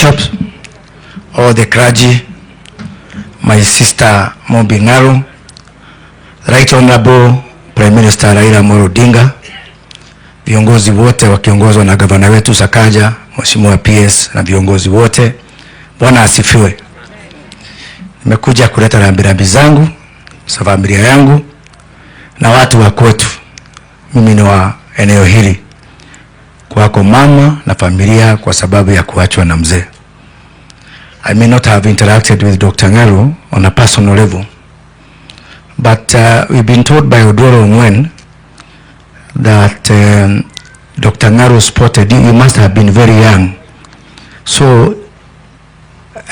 bishops, all the clergy, my sister Mombi Ng'aro, Right Honorable Prime Minister Raila Odinga, viongozi wote wakiongozwa na gavana wetu Sakaja, Mheshimiwa PS na viongozi wote, Bwana asifiwe. Nimekuja kuleta rambirambi zangu za familia yangu na watu wa kwetu. Mimi ni wa eneo hili, kwako mama na familia, kwa sababu ya kuachwa na mzee. I may not have interacted with Dr. Ng'aro on a personal level, but we've been told by Odoro Ngwen that Dr. Ng'aro spotted you. You must have been very young, so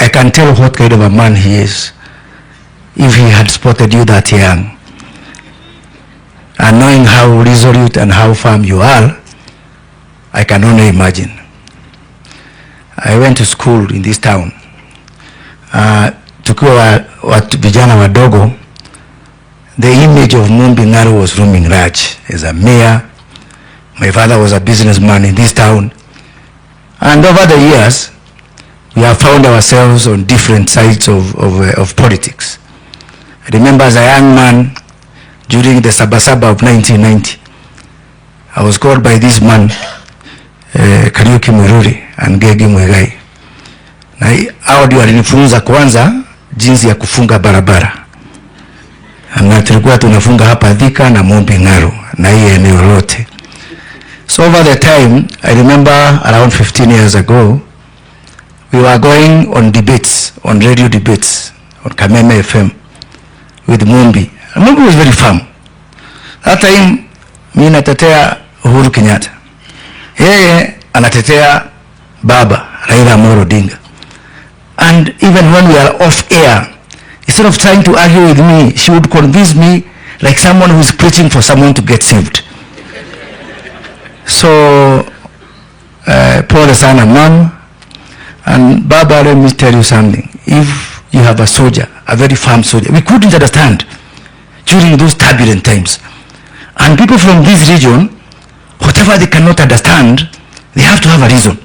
I can tell what kind of a man he is if he had spotted you that young. And knowing how resolute and how firm you are, I can only imagine. I went to school in this town. Tukiwa vijana wadogo, the image of Mombi Ng'aro was roaming large as a mayor. My father was a businessman in this town. And over the years, we have found ourselves on different sides of politics. I remember as a young man, during the Sabasaba of 1990, I was called by this man, Kariuki Mururi and Gegi Mwegai. Na hao ndio walinifunza kwanza jinsi ya kufunga barabara. Na tulikuwa tunafunga hapa Thika na Mombi Ng'aro na hii eneo lote. So over the time, I remember around 15 years ago, we were going on debates, on radio debates, on Kameme FM with Mombi. Mombi was very firm. That time, mimi natetea Uhuru Kenyatta. Yeye anatetea baba Raila Odinga. And even when we are off air, instead of trying to argue with me, she would convince me like someone who is preaching for someone to get saved. So, pole sana mom. And Baba, let me tell you something. If you have a soldier, a very firm soldier, we couldn't understand during those turbulent times. And people from this region, whatever they cannot understand, they have to have a reason,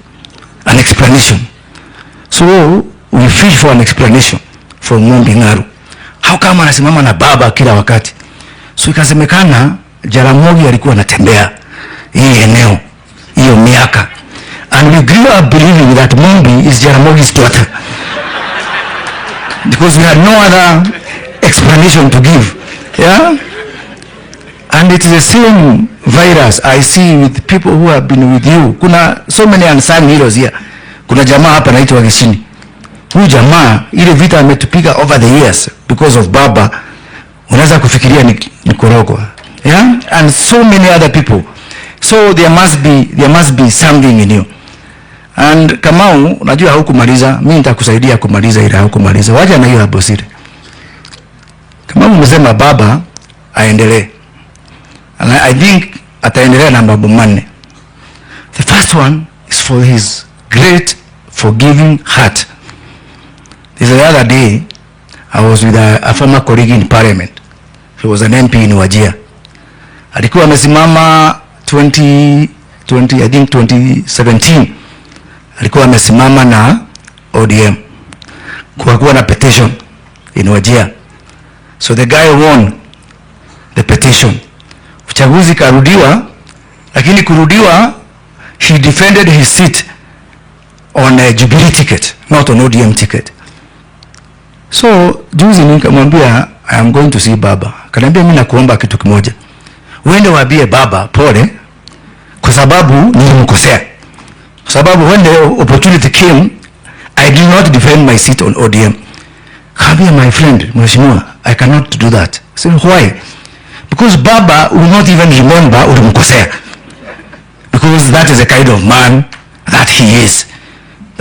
an explanation. So we fish for an explanation from Mombi Ng'aro. How come anasimama na baba kila wakati? So ikasemekana Jaramogi alikuwa anatembea hii eneo hiyo miaka. And we grew up believing that Mombi is Jaramogi's daughter. Because we had no other explanation to give. Yeah? And it is the same virus I see with people who have been with you. Kuna so many unsung heroes here. Kuna jamaa hapa anaitwa Gishini. Huyu jamaa ile vita ametupiga over the years because of baba. Unaweza kufikiria ni korogo. Yeah? And so many other people. So there must be something in you. And Kamau, unajua haukumaliza, mimi nitakusaidia kumaliza ile haukumaliza. Wacha na hiyo hapo siri. Kamau umesema baba aendelee. And I think ataendelea na mambo manne. The first one is for his great forgiving heart. The other day, I was with a former colleague in parliament. He was an MP in Wajir. Alikuwa amesimama 2017. Alikuwa amesimama na ODM. Kuwa na petition in Wajir. So the guy won the petition. Uchaguzi karudiwa, lakini kurudiwa, he defended his seat on a Jubilee ticket, not on ODM ticket. So juzi nikamwambia I am going to see baba. Kaniambia mimi nakuomba kitu kimoja. Uende waambie baba pole kwa sababu nilimkosea. Kwa sababu when the opportunity came, I did not defend my seat on ODM. Kaniambia my friend, mheshimiwa, I cannot do that. I said why? Because baba will not even remember ulimkosea. Because that is the kind of man that he is.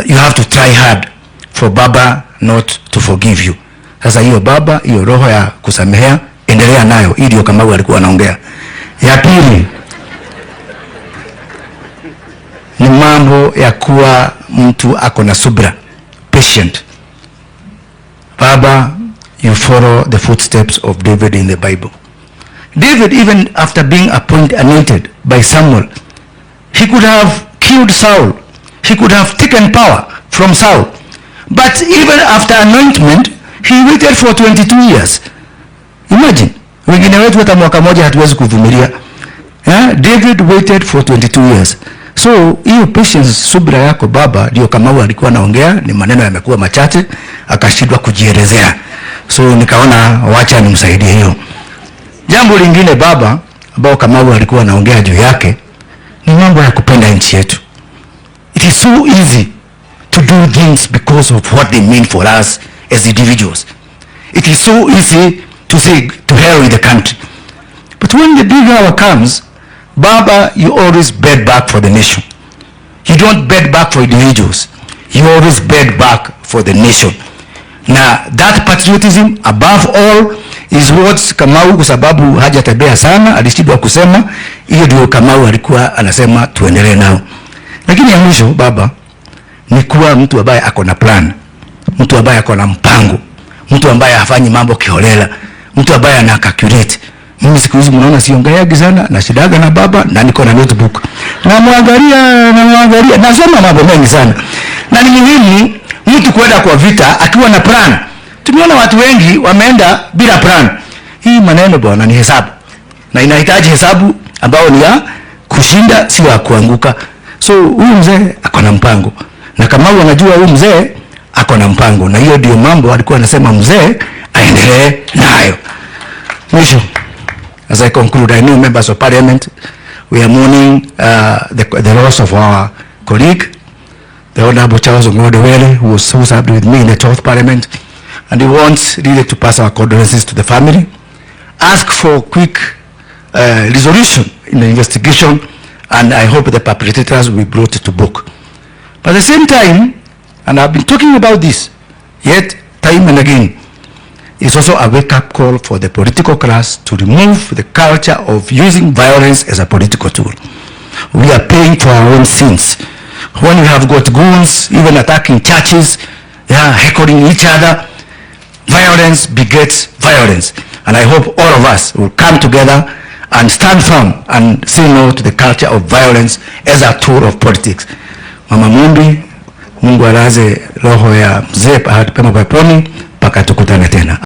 You have to try hard for baba not to forgive you. Sasa hiyo baba, hiyo roho ya kusamehea, endelea nayo. Hii ndio kama alikuwa anaongea. Ya pili ni mambo ya kuwa mtu ako na subra, patient. Baba, you follow the footsteps of David in the Bible. David, even after being anointed by Samuel, he could have killed Saul. He could have taken power from South. But even after anointment, he waited for 22 years. Imagine, wengine wetu hata mwaka moja hatuwezi kuvumilia. David waited for 22 years. So, hiyo patience, subira yako baba, ndio Kamau alikuwa anaongea, ni maneno yamekuwa machache, akashindwa kujielezea. So, nikaona wacha nimsaidie hiyo. Jambo lingine baba, ambao Kamau alikuwa anaongea juu yake, ni mambo ya kupenda nchi yetu. It is so easy to do things because of what they mean for us as individuals. It is so easy to say, to hell with the country. But when the big hour comes, Baba, you always bed back for the nation. You don't bed back for individuals. You always bed back for the nation. Now, that patriotism, above all, is what Kamau, kwa sababu hajatembea sana, alishindwa kusema, hiyo ndio Kamau alikuwa anasema tuendelee nao. Lakini ya mwisho, baba, ni kuwa mtu ambaye ako na plan, mtu ambaye ako na mpango, mtu ambaye hafanyi mambo kiholela, mtu ambaye ana calculate. Mimi siku hizi mnaona siongeagi sana, na shidaga na baba, na niko na notebook. Na muangalia, nasoma mambo mengi sana. Na ni muhimu mtu kwenda kwa vita akiwa na plan. Tumeona watu wengi wameenda bila plan. Hii maneno bwana ni hesabu. Na inahitaji hesabu ambao ni ya kushinda, si ya kuanguka. So huyu mzee ako na mpango. Na kama unajua huyu mzee ako na mpango, na hiyo ndio mambo alikuwa anasema mzee aendelee nayo. Mwisho, as I conclude, I know members of parliament, we are mourning the loss of our colleague, the Honorable Charles Ong'odewele, who served with me in the 12th Parliament, and he wants really to pass our condolences to the family, ask for quick resolution in the investigation, and I hope the perpetrators will be brought to book. But at the same time, and I've been talking about this, yet time and again, it's also a wake-up call for the political class to remove the culture of using violence as a political tool. We are paying for our own sins. When we have got goons, even attacking churches, heckling each other, violence begets violence. And I hope all of us will come together and stand firm and say no to the culture of violence as a tool of politics. Mama Mumbi, Mungu alaze roho ya mzee pema peponi, mpaka tukutane tena.